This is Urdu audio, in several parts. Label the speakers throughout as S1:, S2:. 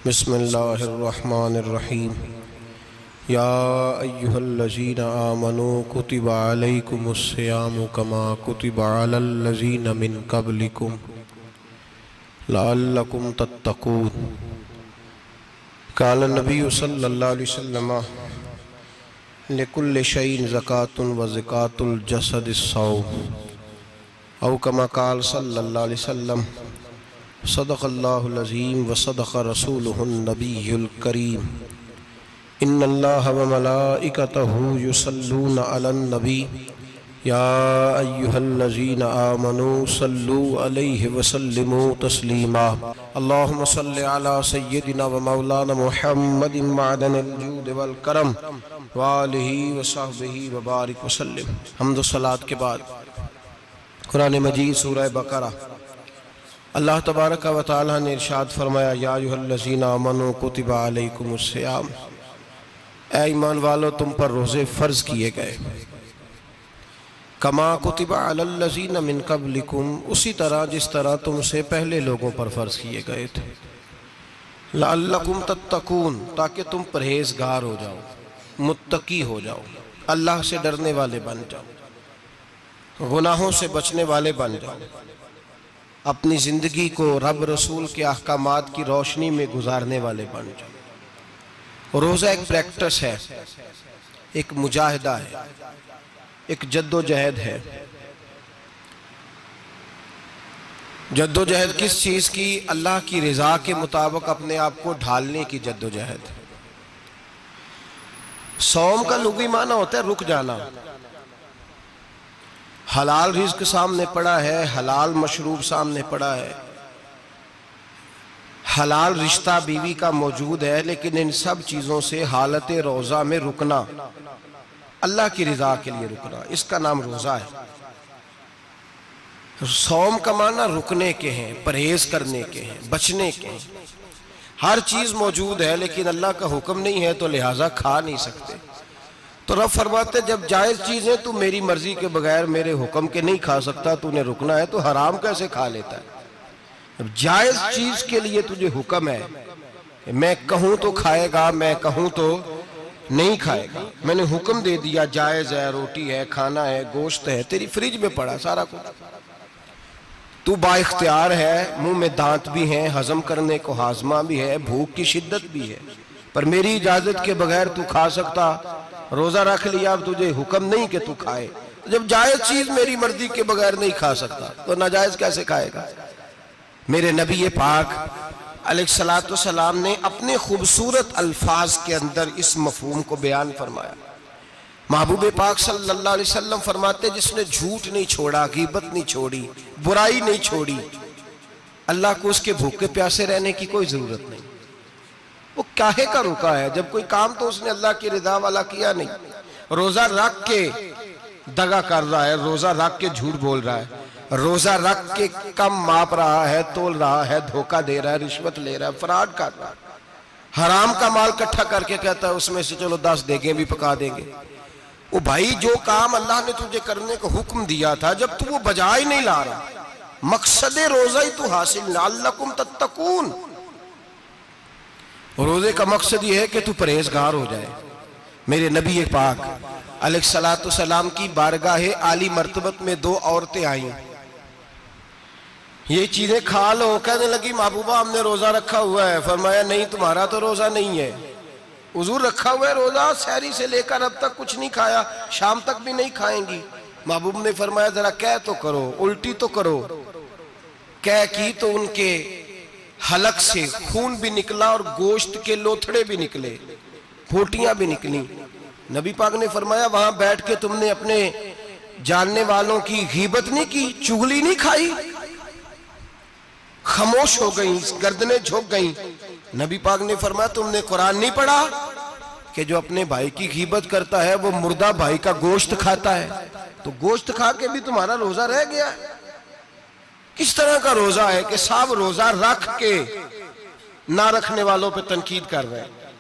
S1: بسم اللہ الرحمن الرحیم یا ایہا الذین آمنوا کتب علیکم الصیام کما کتب علی الذین من قبلکم لعلکم تتقون۔ قال النبی صلی اللہ علیہ وسلم لکل شیء زکاۃ و زکاۃ الجسد الصوم، او کما قال صلی اللہ علیہ وسلم صدق اللہ العظیم و صدق رسولہ النبی الکریم۔ ان اللہ و ملائکتہ یصلون علی النبی یا ایہا الذین آمنوا صلوا علیہ وسلموا تسلیما۔ اللہم صل علی سیدنا و مولانا محمد معدن الجود والکرم وآلہ وصحبہ وبارک وسلم۔ حمد و صلاۃ کے بعد قرآن مجید سورہ بقرہ، اللہ تبارک و تعالیٰ نے ارشاد فرمایا یا ایھا الذین آمنوا کتب علیکم الصیام، اے ایمان والو تم پر روزے فرض کیے گئے، کما کتب علی الذین من قبلکم، اسی طرح جس طرح تم سے پہلے لوگوں پر فرض کیے گئے تھے، لعلکم تتقون، تاکہ تم پرہیزگار ہو جاؤ، متقی ہو جاؤ، اللہ سے ڈرنے والے بن جاؤ، گناہوں سے بچنے والے بن جاؤ، اپنی زندگی کو رب رسول کے احکامات کی روشنی میں گزارنے والے بن جاؤ۔ روزہ ایک پریکٹس ہے، ایک مجاہدہ ہے، ایک جد و جہد ہے۔ جد و جہد کس چیز کی؟ اللہ کی رضا کے مطابق اپنے آپ کو ڈھالنے کی جد و جہد۔ صوم کا لغوی معنی ہوتا ہے رک جانا۔ حلال رزق سامنے پڑا ہے، حلال مشروب سامنے پڑا ہے، حلال رشتہ بیوی کا موجود ہے، لیکن ان سب چیزوں سے حالت روزہ میں رکنا، اللہ کی رضا کے لیے رکنا، اس کا نام روزہ ہے۔ صوم کا معنی رکنے کے ہیں، پرہیز کرنے کے ہیں، بچنے کے ہیں۔ ہر چیز موجود ہے لیکن اللہ کا حکم نہیں ہے تو لہٰذا کھا نہیں سکتے۔ تو رب فرماتے جب جائز چیزیں تو میری مرضی کے بغیر میرے حکم کے نہیں کھا سکتا، تو انہیں رکنا ہے تو حرام کیسے کھا لیتا ہے؟ جب جائز چیز کے لیے تجھے حکم ہے، میں کہوں تو کھائے گا، میں کہوں تو نہیں کھائے گا، میں نے حکم دے دیا جائز ہے، روٹی ہے، کھانا ہے، گوشت ہے، تیری فریج میں پڑا سارا کچھ، تو با اختیار ہے، منہ میں دانت بھی ہیں، ہضم کرنے کو ہاضمہ بھی ہے، بھوک کی شدت بھی ہے، پر میری اجازت کے بغیر تو کھا سکتا۔ روزہ رکھ لیا، اب تجھے حکم نہیں کہ تو کھائے۔ جب جائز چیز میری مرضی کے بغیر نہیں کھا سکتا تو ناجائز کیسے کھائے گا؟ میرے نبی پاک علیہ السلام نے اپنے خوبصورت الفاظ کے اندر اس مفہوم کو بیان فرمایا۔ محبوب پاک صلی اللہ علیہ وسلم فرماتے جس نے جھوٹ نہیں چھوڑا، غیبت نہیں چھوڑی، برائی نہیں چھوڑی، اللہ کو اس کے بھوکے پیاسے رہنے کی کوئی ضرورت نہیں۔ وہ کاہے کا رکا ہے؟ جب کوئی کام تو اس نے اللہ کی رضا والا کیا نہیں۔ روزہ رکھ کے دغا کر رہا ہے، روزہ رکھ کے جھوٹ بول رہا ہے، روزہ رکھ کے کم ماپ رہا ہے، تول رہا ہے، دھوکہ دے رہا ہے، رشوت لے رہا ہے، فراڈ کر رہا ہے، حرام کا مال کٹھا کر کے کہتا ہے اس میں سے چلو 10 دیگیں بھی پکا دیں گے۔ وہ بھائی جو کام اللہ نے تجھے کرنے کو حکم دیا تھا، جب تو وہ بجا ہی نہیں لا رہا، مقصد روزہ ہی تو حاصل، لعلکم تتقون۔ روزے کا مقصد یہ ہے کہ تو پرہیزگار ہو جائے۔ میرے نبی پاک علیہ السلام کی بارگاہ عالی مرتبت میں 2 عورتیں آئیں، یہ چیزیں کھا لو، کہنے لگی محبوبہ ہم نے روزہ رکھا ہوا ہے۔ فرمایا نہیں، تمہارا تو روزہ نہیں ہے، حضور رکھا ہوا ہے روزہ، سحری سے لے کر اب تک کچھ نہیں کھایا، شام تک بھی نہیں کھائیں گی۔ محبوب نے فرمایا ذرا کہہ تو کرو، الٹی تو کرو۔ کہہ کی تو ان کے حلق سے خون بھی نکلا اور گوشت کے لوتھڑے بھی نکلے، پھوٹیاں بھی نکلی۔ نبی پاک نے فرمایا وہاں بیٹھ کے تم نے اپنے جاننے والوں کی غیبت نہیں کی، چغلی نہیں کھائی؟ خاموش ہو گئیں، گردنیں جھک گئیں۔ نبی پاک نے فرمایا تم نے قرآن نہیں پڑھا کہ جو اپنے بھائی کی غیبت کرتا ہے وہ مردہ بھائی کا گوشت کھاتا ہے؟ تو گوشت کھا کے بھی تمہارا روزہ رہ گیا ہے۔ کس طرح کا روزہ ہے کہ صاحب روزہ رکھ کے نہ رکھنے والوں پہ تنقید کر رہے ہیں؟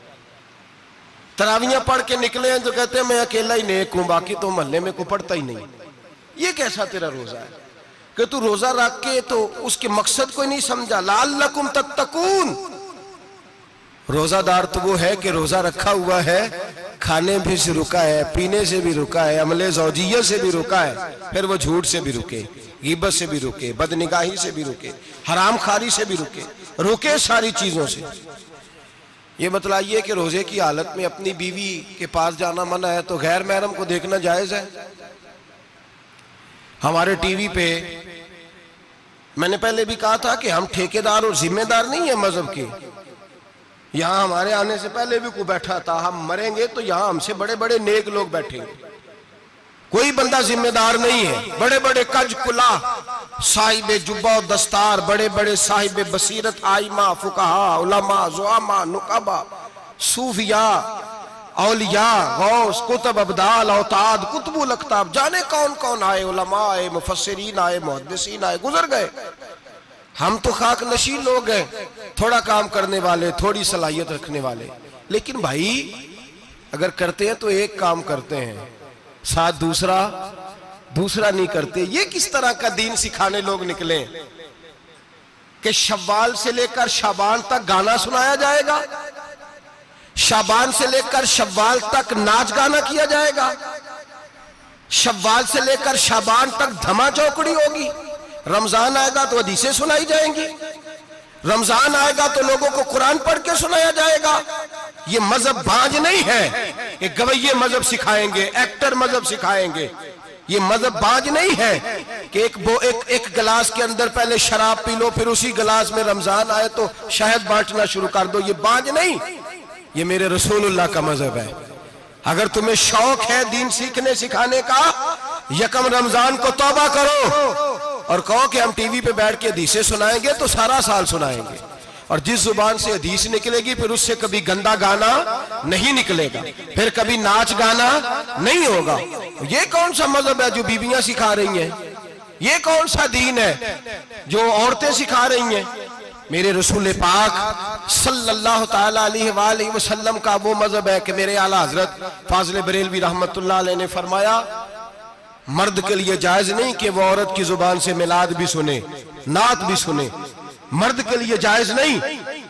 S1: تراویحاں پڑھ کے نکلے ہیں تو کہتے ہیں میں اکیلا ہی نیک ہوں، باقی تو محلے میں کوئی پڑھتا ہی نہیں۔ یہ کیسا تیرا روزہ ہے کہ تو روزہ رکھ کے تو اس کے مقصد کو نہیں سمجھا؟ لعلکم تتقون، روزہ دار تو وہ ہے کہ روزہ رکھا ہوا ہے، کھانے بھی سے رکا ہے، پینے سے بھی رکا ہے، عمل زوجیہ سے بھی رکا ہے، پھر وہ جھوٹ سے بھی رکے، غیبت سے بھی رکے، بدنگاہی سے بھی رکے، حرام خواری سے بھی رکے ساری چیزوں سے۔ یہ بتلائیے کہ روزے کی حالت میں اپنی بیوی کے پاس جانا منع ہے تو غیر محرم کو دیکھنا جائز ہے؟ ہمارے ٹی وی پہ میں نے پہلے بھی کہا تھا کہ ہم ٹھیکیدار اور ذمہ دار نہیں ہیں مذہب کے۔ یہاں ہمارے آنے سے پہلے بھی کوئی بیٹھا تھا، ہم مریں گے تو یہاں ہم سے بڑے بڑے نیک لوگ بیٹھیں گے، کوئی بندہ ذمہ دار نہیں ہے۔ بڑے بڑے کج کلا، صاحب جبہ و دستار، بڑے بڑے صاحب بصیرت، آئمہ، فقہاء، علماء، زعماء، نقبہ، صوفیاء، اولیاء، غوث، کتب، ابدال، اوتاد، کتب الاقطاب، جانے کون کون آئے، علماء آئے، مفسرین آئے، محدثین آئے، گزر گئے۔ ہم تو خاک نشین لوگ ہیں، تھوڑا کام کرنے والے، تھوڑی صلاحیت رکھنے والے۔ لیکن بھائی اگر کرتے ہیں تو ایک کام کرتے ہیں، ساتھ دوسرا نہیں کرتے۔ یہ کس طرح کا دین سکھانے لوگ نکلے کہ شوال سے لے کر شعبان تک گانا سنایا جائے گا، شعبان سے لے کر شوال تک ناچ گانا کیا جائے گا، شوال سے لے کر شعبان تک دھما چوکڑی ہوگی، رمضان آئے گا تو حدیثیں سنائی جائیں گی، رمضان آئے گا تو لوگوں کو قرآن پڑھ کے سنایا جائے گا۔ یہ مذہب بھانج نہیں ہے کہ گویے مذہب سکھائیں گے، ایکٹر مذہب سکھائیں گے۔ یہ مذہب بھانج نہیں ہے کہ ایک گلاس کے اندر پہلے شراب پی لو، پھر اسی گلاس میں رمضان آئے تو شہد بانٹنا شروع کر دو۔ یہ بھانج نہیں، یہ میرے رسول اللہ کا مذہب ہے۔ اگر تمہیں شوق ہے دین سیکھنے سکھانے کا، یکم رمضان کو توبہ کرو اور کہو کہ ہم ٹی وی پہ بیٹھ کے حدیثیں سنائیں گے تو سارا سال سنائیں گے، اور جس زبان سے حدیث نکلے گی پھر اس سے کبھی گندا گانا نہیں نکلے گا، پھر کبھی ناچ گانا نہیں ہوگا۔ یہ کون سا مذہب ہے جو بیویاں سکھا رہی ہیں؟ یہ کون سا دین ہے جو عورتیں سکھا رہی ہیں؟ میرے رسول پاک صلی اللہ تعالیٰ علیہ وآلہ وسلم کا وہ مذہب ہے کہ میرے اعلیٰ حضرت فاضل بریلوی رحمت اللہ علیہ نے فرمایا، مرد کے لیے جائز نہیں کہ وہ عورت کی زبان سے میلاد بھی سنے، نعت بھی سنے۔ مرد کے لیے جائز نہیں،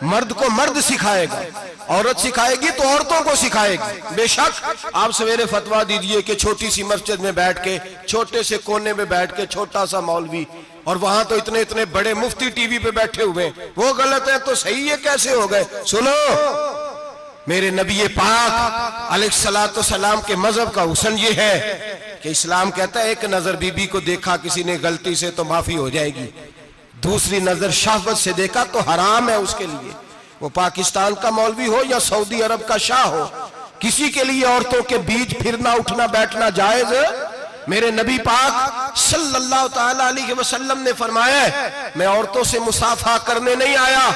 S1: مرد کو مرد سکھائے گا، عورت سکھائے گی تو عورتوں کو سکھائے گی۔ بے شک آپ سویرے فتویٰ دیجئے کہ چھوٹی سی مسجد میں بیٹھ کے، چھوٹے سے کونے میں بیٹھ کے چھوٹا سا مولوی، اور وہاں تو اتنے بڑے مفتی ٹی وی پہ بیٹھے ہوئے، وہ غلط ہے تو صحیح ہے کیسے ہو گئے؟ سنو، میرے نبی پاک علیہ السلام کے مذہب کا حسن یہ ہے کہ اسلام کہتا ہے ایک نظر بی بی کو دیکھا کسی نے غلطی سے تو معافی ہو جائے گی، دوسری نظر شہوت سے دیکھا تو حرام ہے اس کے لیے، وہ پاکستان کا مولوی ہو یا سعودی عرب کا شاہ ہو، کسی کے لیے عورتوں کے بیچ پھرنا اٹھنا بیٹھنا جائز ہے۔ میرے نبی پاک صلی اللہ تعالیٰ علیہ وسلم نے فرمایا ہے میں عورتوں سے مصافحہ کرنے نہیں آیا،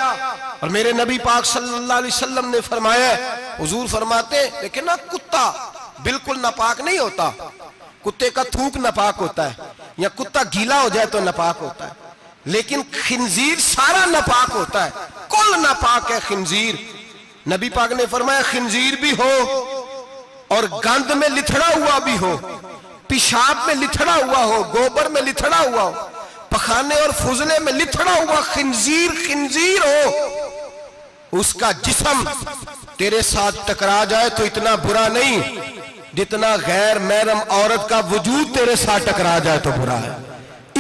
S1: اور میرے نبی پاک صلی اللہ علیہ وسلم نے فرمایا ہے، حضور فرماتے لیکن نا کتا بالکل ناپاک نہیں ہوتا، کتے کا تھوک ناپاک ہوتا ہے یا کتا گیلا ہو جائے تو ناپاک ہوتا ہے، لیکن خنزیر سارا ناپاک ہوتا ہے، کل ناپاک ہے خنزیر۔ نبی پاک نے فرمایا خنزیر بھی ہو اور گند میں لتھڑا ہوا بھی ہو، پیشاب میں لتھڑا ہوا ہو، گوبر میں لتھڑا ہوا ہو، پخانے اور فضلے میں لتھڑا ہوا خنزیر ہو، اس کا جسم تیرے ساتھ ٹکرا جائے تو اتنا برا نہیں جتنا غیر محرم عورت کا وجود تیرے ساتھ ٹکرا جائے تو برا ہے۔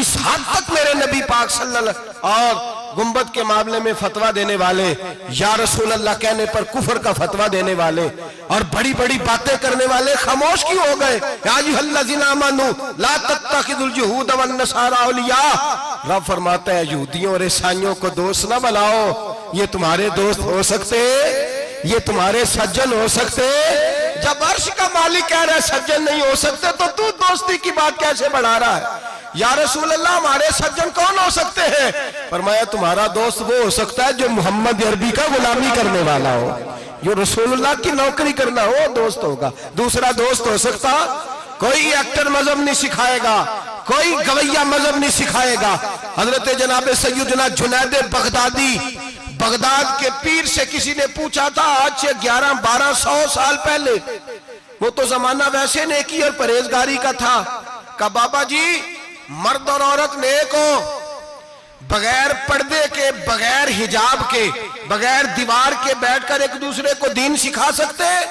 S1: اس حد تک میرے نبی پاک صلی اللہ علیہ وسلم اور گنبد کے معاملے میں فتویٰ دینے والے، یا رسول اللہ کہنے پر کفر کا فتویٰ دینے والے اور بڑی بڑی باتیں کرنے والے خاموش کیوں ہو گئے؟ یا ایھا الذین آمنوا لا تتخذوا اليہود والنصارى اولیاء، رب فرماتا ہے یہودیوں اور عیسائیوں کو دوست نہ بناؤ، یہ تمہارے دوست ہو سکتے، یہ تمہارے سجن ہو سکتے؟ جب عرش کا مالک کہہ رہا ہے سجن نہیں ہو سکتے تو دوستی کی بات کیسے بڑھا رہا ہے؟ یا رسول اللہ ہمارے سجن کون ہو سکتے ہیں؟ فرمایا تمہارا دوست وہ ہو سکتا ہے جو محمد عربی کا غلامی کرنے والا ہو، جو رسول اللہ کی نوکری کرنا ہو دوست ہوگا۔ دوسرا دوست ہو سکتا؟ کوئی ایکٹر مذہب نہیں سکھائے گا، کوئی گویہ مذہب نہیں سکھائے گا۔ حضرت جناب سیدنا جنید بغدادی، بغداد کے پیر سے کسی نے پوچھا تھا آج سے 1100-1200 سال پہلے، وہ تو زمانہ ویسے نیکی اور پرہیزگاری کا تھا، کہا بابا جی مرد اور عورت نیک ہو، بغیر پردے کے، بغیر حجاب کے، بغیر دیوار کے بیٹھ کر ایک دوسرے کو دین سکھا سکتے ہیں؟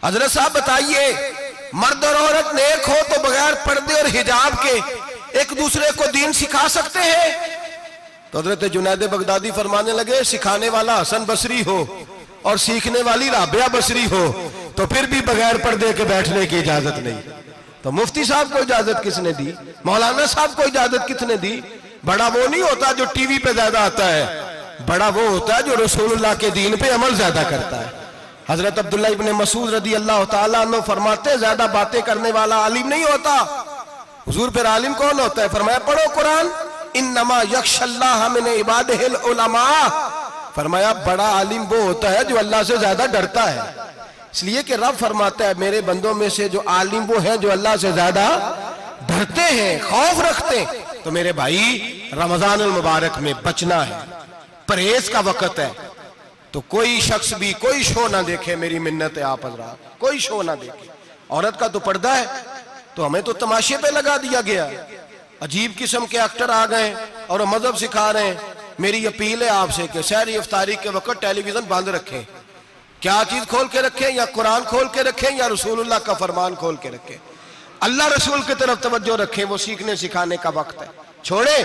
S1: حضرت صاحب بتائیے، مرد اور عورت نیک ہو تو بغیر پردے اور حجاب کے ایک دوسرے کو دین سکھا سکتے ہیں؟ تو حضرت جنید بغدادی فرمانے لگے سکھانے والا حسن بصری ہو اور سیکھنے والی رابعہ بصری ہو تو پھر بھی بغیر پردے کے بیٹھنے کی اجازت نہیں۔ تو مفتی صاحب کو اجازت کس نے دی؟ مولانا صاحب کو اجازت کس نے دی؟ بڑا وہ نہیں ہوتا جو ٹی وی پہ زیادہ آتا ہے، بڑا وہ ہوتا ہے جو رسول اللہ کے دین پہ عمل زیادہ کرتا ہے۔ حضرت عبداللہ ابن مسعود رضی اللہ تعالیٰ عنہ فرماتے زیادہ باتیں کرنے والا عالم نہیں ہوتا۔ حضور پھر عالم کون ہوتا ہے؟ فرمایا پڑھو قرآن، انما یخشی اللہ من عبادہ العلماء۔ فرمایا بڑا عالم وہ ہوتا ہے جو اللہ سے زیادہ ڈرتا ہے، اس لیے کہ رب فرماتا ہے میرے بندوں میں سے جو عالم وہ ہیں جو اللہ سے زیادہ ڈرتے ہیں، خوف رکھتے ہیں۔ تو میرے بھائی رمضان المبارک میں بچنا ہے، پرہیز کا وقت ہے، تو کوئی شخص بھی کوئی شو نہ دیکھے، میری منت ہے آپ حضرات، کوئی شو نہ دیکھے۔ عورت کا تو پردہ ہے، تو ہمیں تو تماشے پہ لگا دیا گیا، عجیب قسم کے ایکٹر آ گئے اور وہ مذہب سکھا رہے ہیں۔ میری اپیل ہے آپ سے کہ سحری افطاری کے وقت ٹیلی ویژن بند رکھیں۔ کیا چیز کھول کے رکھیں؟ یا قرآن کھول کے رکھیں یا رسول اللہ کا فرمان کھول کے رکھیں، اللہ رسول کی طرف توجہ رکھیں، وہ سیکھنے سکھانے کا وقت ہے۔ چھوڑے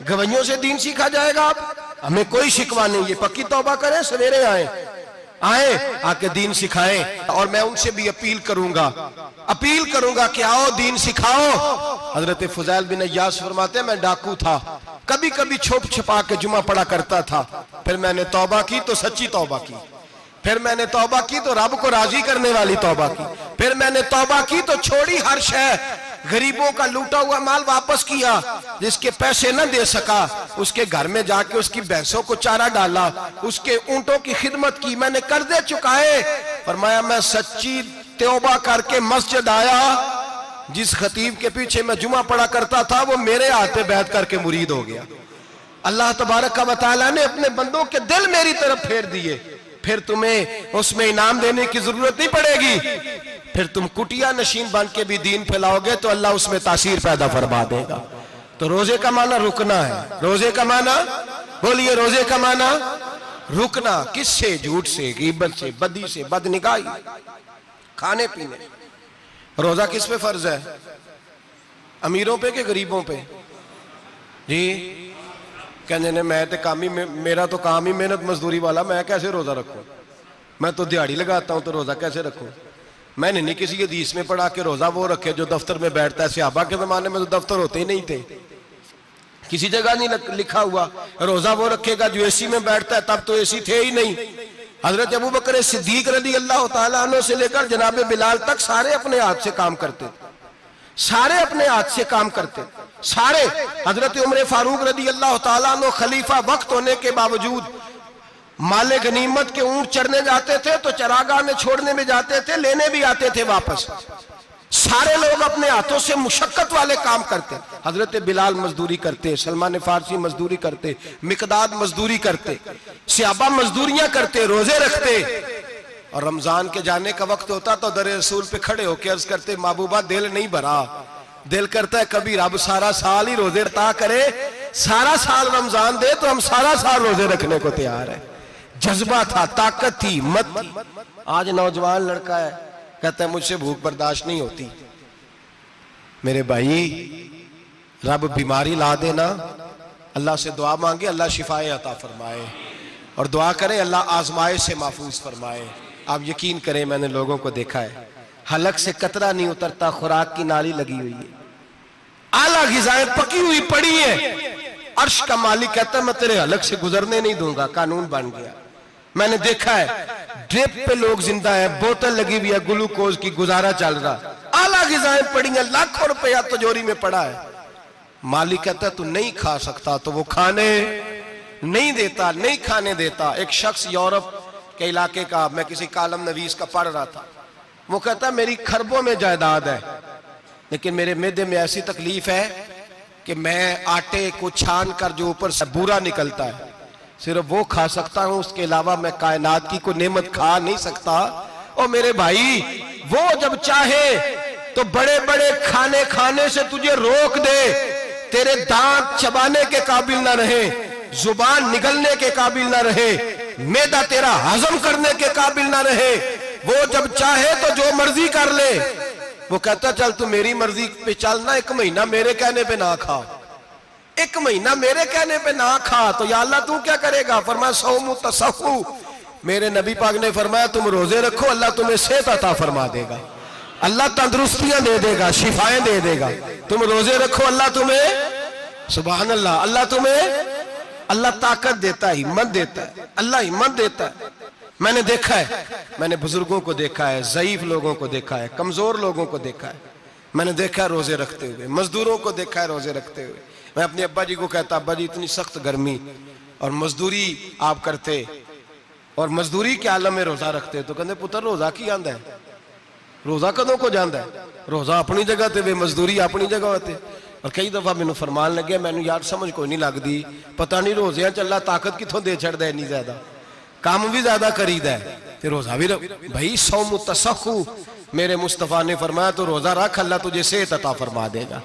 S1: گویوں سے دین سیکھا جائے گا، ہمیں کوئی شکوہ نہیں، یہ پکی توبہ کریں، سویرے آئیں آ کے دین سکھائیں۔ اور میں ان سے بھی اپیل کروں گا کہ آؤ دین سکھاؤ۔ حضرت فضیل بن عیاض فرماتے ہیں میں ڈاکو تھا، کبھی کبھی چھپ چھپا کے جمعہ پڑھا کرتا تھا، پھر میں نے توبہ کی تو سچی توبہ کی، پھر میں نے توبہ کی تو رب کو راضی کرنے والی توبہ کی، پھر میں نے توبہ کی تو چھوڑی ہر شے، غریبوں کا لوٹا ہوا مال واپس کیا، جس کے پیسے نہ دے سکا اس کے گھر میں جا کے اس کی بھینسوں کو چارہ ڈالا، اس کے اونٹوں کی خدمت کی، میں نے قرضے چکائے۔ فرمایا میں سچی توبہ کر کے مسجد آیا، جس خطیب کے پیچھے میں جمعہ پڑھا کرتا تھا وہ میرے ہاتھ پہ بیعت کر کے مرید ہو گیا۔ اللہ تبارک و تعالیٰ نے اپنے بندوں کے دل میری طرف پھیر دیے، پھر تمہیں اس میں انعام دینے کی ضرورت نہیں پڑے گی، پھر تم کٹیا نشین بن کے بھی دین پھیلاؤ گے تو اللہ اس میں تاثیر پیدا فرما دے گا۔ تو روزے کا معنی رکنا ہے، روزے کا معنی بولیے، روزے کا معنی رکنا، کس سے؟ جھوٹ سے، غیبت سے، بدی سے، بدنگاہی، کھانے پینے۔ روزہ کس پہ فرض ہے؟ امیروں پہ کہ غریبوں پہ؟ جی کہنے نے میرا تو کام ہی محنت مزدوری والا، میں کیسے روزہ رکھوں؟ میں تو دیہاڑی لگاتا ہوں تو روزہ کیسے رکھوں؟ میں نے نہیں کسی حدیث میں پڑھا کہ روزہ وہ رکھے جو دفتر میں بیٹھتا ہے۔ صحابہ کے زمانے میں تو دفتر ہوتے ہی نہیں تھے، کسی جگہ نہیں لکھا ہوا روزہ وہ رکھے گا جو اے سی میں بیٹھتا ہے، تب تو اے سی تھے ہی نہیں۔ حضرت ابو بکر صدیق رضی اللہ تعالیٰ عنہ سے لے کر جناب بلال تک سارے اپنے ہاتھ سے کام کرتے، سارے اپنے ہاتھ سے کام کرتے، سارے۔ حضرت عمر فاروق رضی اللہ تعالیٰ عنہ خلیفہ وقت ہونے کے باوجود مال غنیمت کے اونٹ چرنے جاتے تھے تو چراگاہ میں چھوڑنے میں جاتے تھے، لینے بھی آتے تھے واپس۔ سارے لوگ اپنے ہاتھوں سے مشقت والے کام کرتے، حضرت بلال مزدوری کرتے، سلمان فارسی مزدوری کرتے، مقداد مزدوری کرتے، صحابہ مزدوریاں کرتے، روزے رکھتے۔ اور رمضان کے جانے کا وقت ہوتا تو در رسول پہ کھڑے ہو کے عرض کرتے محبوبہ دل نہیں بھرا، دل کرتا ہے کبھی رب سارا سال ہی روزے عطا کرے، سارا سال رمضان دے تو ہم سارا سال روزے رکھنے کو تیار ہیں۔ جذبہ تھا، طاقت تھی، ہمت تھی۔ آج نوجوان لڑکا ہے کہتا ہے مجھ سے بھوک برداشت نہیں ہوتی۔ میرے بھائی رب بیماری لا دینا، اللہ سے دعا مانگے اللہ شفائے عطا فرمائے، اور دعا کریں اللہ آزمائش سے محفوظ فرمائے۔ آپ یقین کریں میں نے لوگوں کو دیکھا ہے حلق سے قطرہ نہیں اترتا، خوراک کی نالی لگی ہوئی ہے، اعلیٰ غذائیں پکی ہوئی پڑی ہیں، عرش کا مالک کہتا ہے میں تیرے حلق سے گزرنے نہیں دوں گا، قانون بن گیا۔ میں نے دیکھا ہے ڈرپ پہ لوگ زندہ ہے، بوتل لگی ہوئی ہے گلوکوز کی، گزارا چل رہا، اعلیٰ غذائیں پڑی ہیں، لاکھوں روپیہ تجوری میں پڑا ہے۔ مالک کہتا ہے تو نہیں کھا سکتا، تو وہ کھانے نہیں دیتا، نہیں کھانے دیتا۔ ایک شخص یورپ کے علاقے کا، میں کسی کالم نویس کا پڑھ رہا تھا، وہ کہتا ہے میری خربوں میں جائیداد ہے لیکن میرے معدے میں ایسی تکلیف ہے کہ میں آٹے کو چھان کر جو اوپر سے بورا نکلتا ہے صرف وہ کھا سکتا ہوں، اس کے علاوہ میں کائنات کی کوئی نعمت کھا نہیں سکتا۔ اور میرے بھائی وہ جب چاہے تو بڑے بڑے کھانے کھانے سے تجھے روک دے، تیرے دانت چبانے کے قابل نہ رہے، زبان نگلنے کے قابل نہ رہے، معدہ تیرا ہضم کرنے کے قابل نہ رہے، وہ جب چاہے تو جو مرضی کر لے۔ وہ کہتا چل تو میری مرضی پہ چلنا، 1 مہینہ میرے کہنے پہ نہ کھا، 1 مہینہ میرے کہنے پہ نہ کھا، تو یا اللہ تو کیا کرے گا؟ فرمایا صوم تصحو، میرے نبی پاک نے فرمایا تم روزے رکھو، اللہ تمہیں صحت عطا فرما دے گا، اللہ تندرستیاں دے دے گا، شفائیں دے دے گا۔ تم روزے رکھو، اللہ تمہیں، سبحان اللہ، اللہ طاقت دیتا ہے، ہمت دیتا ہے، اللہ ہمت دیتا ہے۔ میں نے دیکھا ہے، میں نے بزرگوں کو دیکھا ہے، ضعیف لوگوں کو دیکھا ہے، کمزور لوگوں کو دیکھا ہے، میں نے دیکھا ہے روزے رکھتے ہوئے، مزدوروں کو دیکھا ہے روزے رکھتے ہوئے۔ میں اپنے ابا جی کو کہتا ابا جی اتنی سخت گرمی اور مزدوری آپ کرتے اور مزدوری کے عالم میں روزہ رکھتے، تو کہتے پتر روزہ کی آندا ہے، روزہ کدوں کو جاندا ہے، روزہ اپنی جگہ تے وے مزدوری اپنی جگہ ہوتے۔ اور کئی دفعہ میں نے فرمان لگے، میں نے یار سمجھ کوئی نہیں لگ دی، پتہ نہیں روزیاں چ اللہ طاقت کتھوں دے چھڑ دے نہیں زیادہ، کام بھی زیادہ کرید ہے تے روزہ بھی بھائی صوم تصحو، میرے مصطفیٰ نے فرمایا تو روزہ رکھ، اللہ تجھے صحت عطا فرما دے گا۔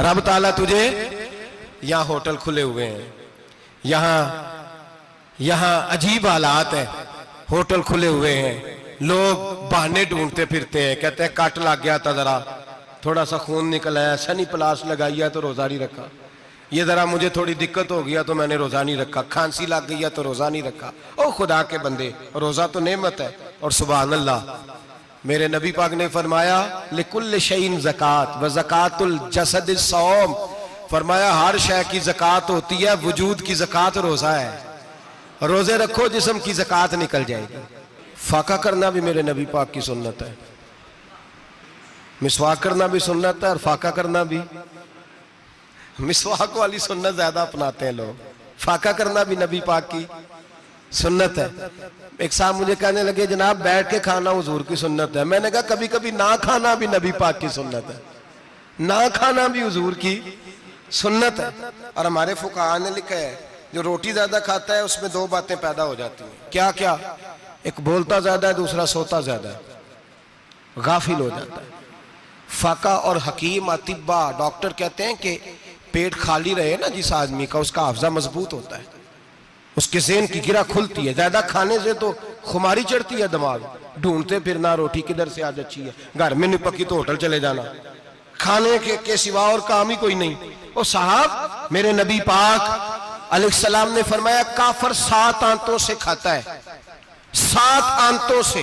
S1: رب تعالیٰ تجھے، یہاں ہوٹل کھلے ہوئے ہیں، یہاں عجیب حالات ہیں، ہوٹل کھلے ہوئے ہیں، لوگ بہانے ڈھونڈتے پھرتے ہیں، کہتے ہیں کٹ لگ گیا تھا ذرا، تھوڑا سا خون نکل آیا، سنی پلاس لگائی ہے تو روزہ نہیں رکھا، یہ ذرا مجھے تھوڑی دقت ہو گیا تو میں نے روزہ نہیں رکھا، کھانسی لگ گئی ہے تو روزہ نہیں رکھا۔ او خدا کے بندے، روزہ تو نعمت ہے۔ اور سبحان اللہ، میرے نبی پاک نے فرمایا لِكُلِّ شَيْءٍ زَكَاةٌ وَزَكَاةُ الْجَسَدِ الصَّوْمُ، فرمایا ہر شے کی زکوٰۃ ہوتی ہے، وجود کی زکوٰۃ روزہ ہے، روزے رکھو جسم کی زکوٰۃ نکل جائے گی۔ فاقہ کرنا بھی میرے نبی پاک کی سنت ہے، مسواک کرنا بھی سنت ہے، اور فاقہ کرنا بھی، مسواک والی سنت زیادہ اپناتے ہیں لوگ، فاقہ کرنا بھی نبی پاک کی سنت ہے۔ ایک صاحب مجھے کہنے لگے جناب بیٹھ کے کھانا حضور کی سنت ہے، میں نے کہا کبھی کبھی نہ کھانا بھی نبی پاک کی سنت ہے، نہ کھانا بھی حضور کی سنت ہے۔ اور ہمارے فقہاء نے لکھا ہے جو روٹی زیادہ کھاتا ہے اس میں 2 باتیں پیدا ہو جاتی ہیں، کیا کیا؟ ایک بولتا زیادہ ہے، دوسرا سوتا زیادہ ہے، غافل ہو جاتا ہے۔ فقہ اور حکیم اطباء ڈاکٹر کہتے ہیں کہ پیٹ خالی رہے نا جس آدمی کا، اس کا حافظہ مضبوط ہوتا ہے، اس کے ذہن کی گرہ کھلتی ہے۔ زیادہ کھانے سے تو خماری چڑھتی ہے، دماغ ڈھونڈتے پھرنا روٹی کدھر سے آج اچھی ہے، گھر میں نہیں پکی تو ہوٹل چلے جانا، کھانے کے سوا اور کام ہی کوئی نہیں۔ اور صاحب میرے نبی پاک علیہ السلام نے فرمایا کافر 7 آنتوں سے کھاتا ہے، 7 آنتوں سے،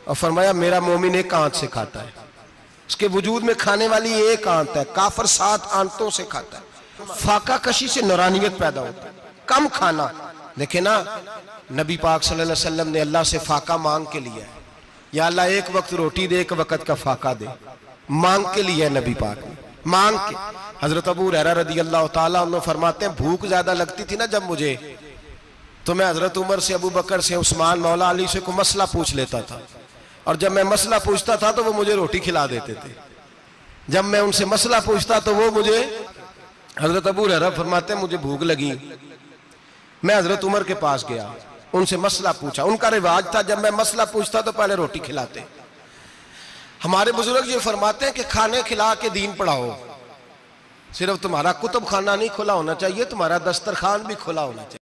S1: اور فرمایا میرا مومن 1 آنت سے کھاتا ہے، اس کے وجود میں کھانے والی 1 آنت ہے، کافر 7 آنتوں سے کھاتا ہے۔ فاقہ کشی سے نورانیت پیدا ہوتا ہے، کم کھانا۔ دیکھیں نا نبی پاک صلی اللہ علیہ وسلم نے اللہ سے فاقہ مانگ کے لیا ہے، یا اللہ 1 وقت روٹی دے، 1 وقت کا فاقہ دے، مانگ کے لیا ہے نبی پاک نے، مانگ کے۔ حضرت ابو ہریرہ رضی اللہ تعالیٰ عنہ فرماتے ہیں بھوک زیادہ لگتی تھی نا جب مجھے، تو میں حضرت عمر سے، ابو بکر سے، عثمان، مولا علی سے کوئی مسئلہ پوچھ لیتا تھا، اور جب میں مسئلہ پوچھتا تھا تو وہ مجھے روٹی کھلا دیتے تھے، جب میں ان سے مسئلہ پوچھتا تو وہ مجھے، حضرت ابو ہریرہ فرماتے ہیں مجھے بھوک لگی، میں حضرت عمر کے پاس گیا، ان سے مسئلہ پوچھا، ان کا رواج تھا جب میں مسئلہ پوچھتا تو پہلے روٹی کھلاتے۔ ہمارے بزرگ یہ فرماتے ہیں کہ کھانے کھلا کے دین پڑھاؤ، صرف تمہارا کتب خانہ نہیں کھلا ہونا چاہیے، تمہارا دسترخوان بھی کھلا ہونا چاہیے۔